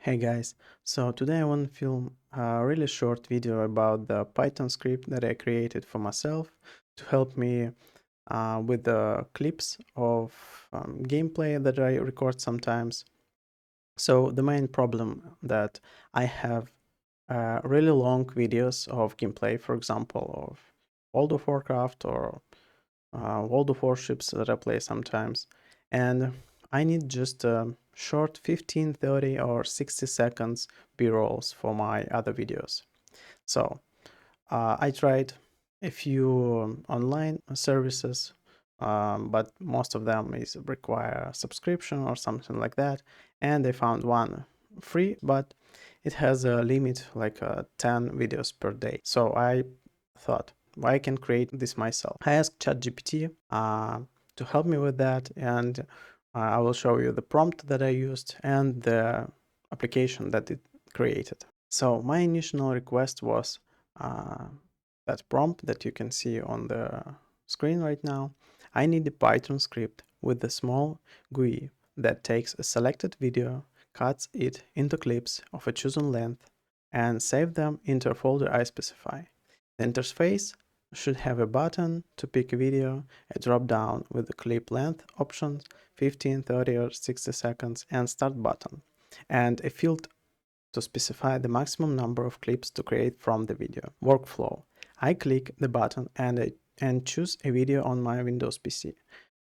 Hey guys, so today I want to film a really short video about the Python script that I created for myself to help me with the clips of gameplay that I record sometimes. So the main problem that I have really long videos of gameplay, for example, of World of Warcraft or World of Warships that I play sometimes, and I need just short 15, 30 or 60 seconds b-rolls for my other videos. So I tried a few online services, but most of them is require subscription or something like that, and I found one free, but it has a limit like 10 videos per day. So I thought, well, I can create this myself. I asked ChatGPT to help me with that, and I will show you the prompt that I used and the application that it created. So my initial request was uh, that prompt that you can see on the screen right now. I need a Python script with a small GUI that takes a selected video, cuts it into clips of a chosen length, and save them into a folder I specify. The interface should have a button to pick a video, a drop down with the clip length options, 15, 30 or 60 seconds, and start button, and a field to specify the maximum number of clips to create from the video. Workflow. I click the button and choose a video on my Windows PC.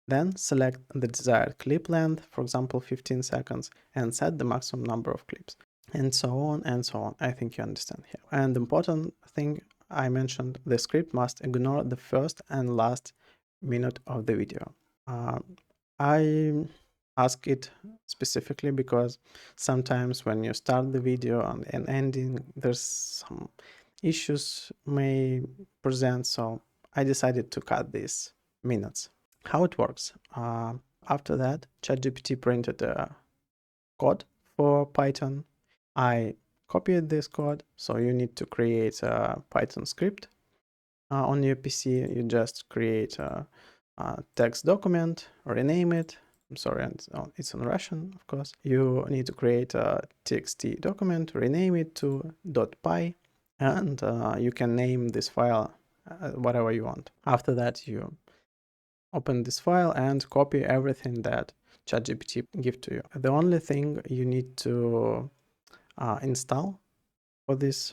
Then select the desired clip length, for example 15 seconds, and set the maximum number of clips. And so on and so on. I think you understand here. And the important thing I mentioned, the script must ignore the first and last minute of the video. I ask it specifically because sometimes when you start the video and ending, there's some issues may present, so I decided to cut these minutes. How it works? After that, ChatGPT printed a code for Python. I copied this code, so you need to create a Python script. On your PC, you just create a text document, rename it. I'm sorry, it's in Russian, of course. You need to create a txt document, rename it to .py, and you can name this file whatever you want. After that, you open this file and copy everything that ChatGPT give to you. The only thing you need to install for this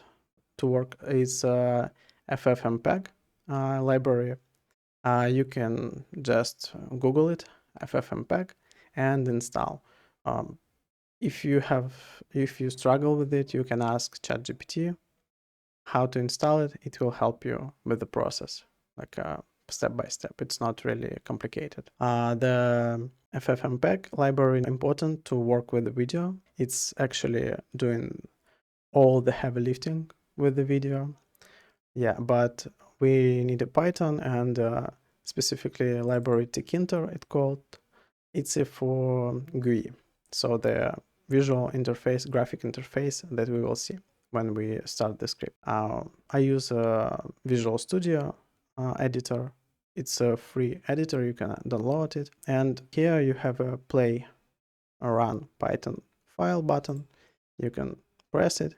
to work is FFmpeg library. You can just Google it, FFmpeg, and install. Um, if you struggle with it, you can ask ChatGPT how to install it. It will help you with the process, like step by step. It's not really complicated. The FFmpeg library is important to work with the video. It's actually doing all the heavy lifting with the video. Yeah, but we need a Python and specifically a library tkinter, it's called. It's for GUI, so the visual interface, graphic interface that we will see when we start the script. I use a Visual Studio editor. It's a free editor, you can download it. And here you have a play or run Python file button. You can press it.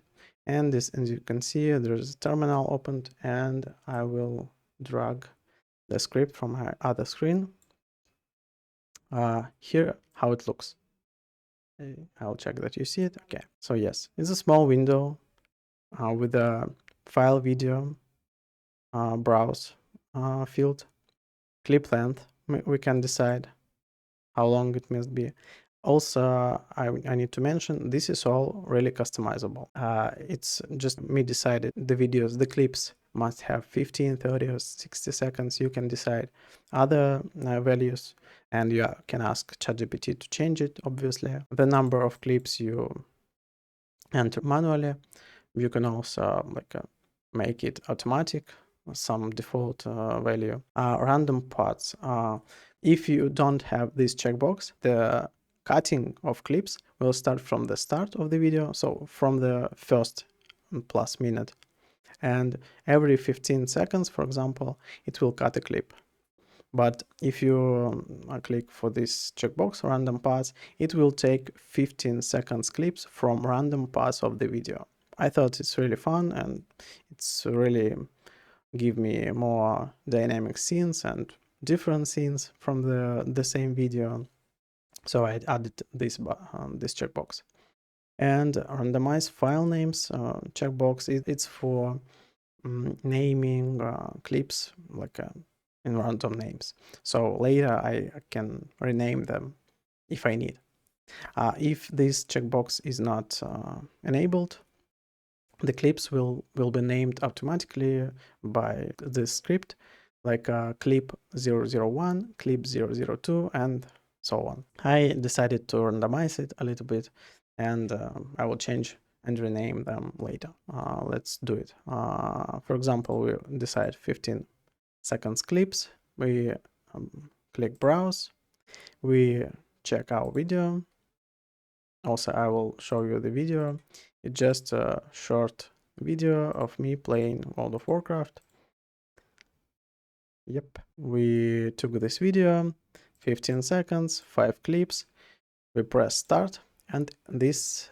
And this, as you can see, there's a terminal opened, and I will drag the script from my other screen. Here, how it looks. I'll check that you see it. Okay, so yes, it's a small window with a file video browse field, clip length. We can decide how long it must be. Also, I need to mention this is all really customizable. It's just me decided the videos, the clips must have 15, 30 or 60 seconds. You can decide other values, and you can ask ChatGPT to change it, obviously. The number of clips you enter manually. You can also make it automatic, some default value. Random parts. If you don't have this checkbox, the cutting of clips will start from the start of the video, so from the first plus minute. And every 15 seconds, for example, it will cut a clip. But if you click for this checkbox, random parts, it will take 15 seconds clips from random parts of the video. I thought it's really fun, and it's really give me more dynamic scenes and different scenes from the same video. So I added this checkbox. And randomize file names checkbox, it's for naming clips like in random names. So later I can rename them if I need. If this checkbox is not enabled, the clips will be named automatically by the script, like clip 001, clip 002, and so on. I decided to randomize it a little bit, and I will change and rename them later. Let's do it. For example, we decide 15 seconds clips. We click browse. We check our video. Also, I will show you the video. It's just a short video of me playing World of Warcraft. Yep, we took this video, 15 seconds, 5 clips. We press start, and this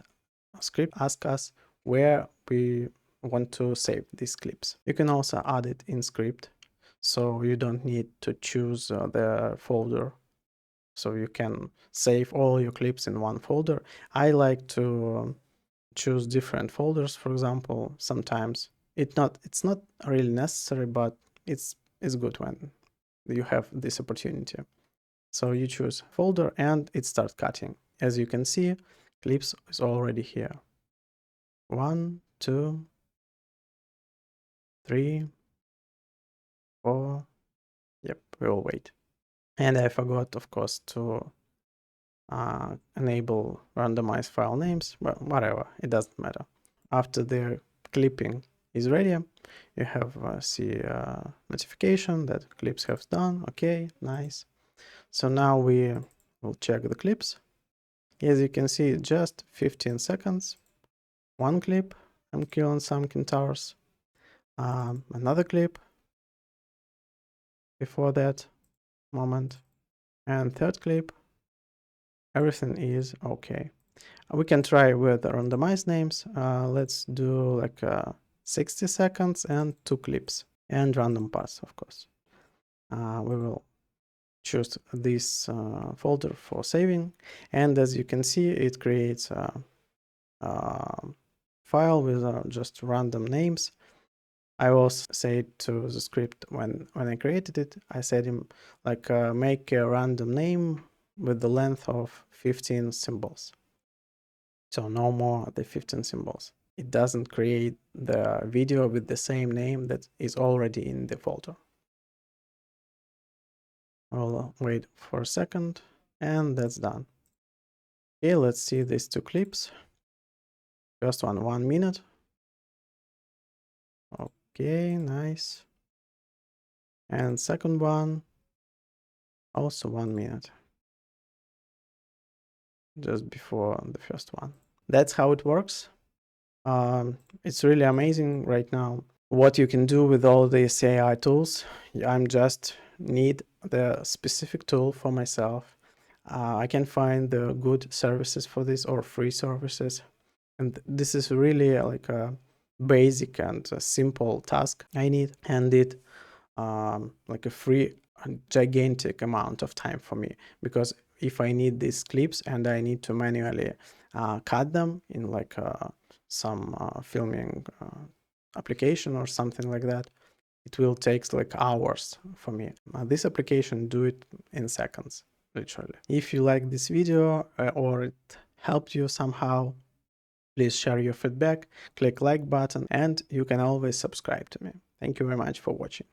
script asks us where we want to save these clips. You can also add it in script, so you don't need to choose the folder. So you can save all your clips in one folder. I like to choose different folders, for example. Sometimes it's not really necessary, but it's good when you have this opportunity. So you choose folder and it starts cutting. As you can see, clips is already here. 1, 2, 3, 4. Yep, we'll wait. And I forgot, of course, to enable randomize file names, but whatever, it doesn't matter. After the clipping is ready, you have see notification that clips have done. Okay, nice. So now we will check the clips. As you can see, just 15 seconds. One clip, I'm killing some tkinter's. Another clip before that moment, and third clip. Everything is okay. We can try with randomized names. Let's do like 60 seconds and 2 clips and random paths, of course. We will choose this folder for saving, and as you can see, it creates a file with just random names. I also said to the script when I created it, I said him like make a random name with the length of 15 symbols. So no more than 15 symbols. It doesn't create the video with the same name that is already in the folder. I'll wait for a second, and that's done. Okay, let's see these 2 clips. First one, 1 minute. Okay, nice. And second one, also 1 minute. Just before the first one. That's how it works. It's really amazing right now what you can do with all these AI tools. I'm just need the specific tool for myself. I can find the good services for this or free services. And this is really like a basic and a simple task I need, and it like a free gigantic amount of time for me, because if I need these clips and I need to manually cut them in like some filming application or something like that, it will take like hours for me. This application do it in seconds, literally. If you like this video or it helped you somehow, please share your feedback, click like button, and you can always subscribe to me. Thank you very much for watching.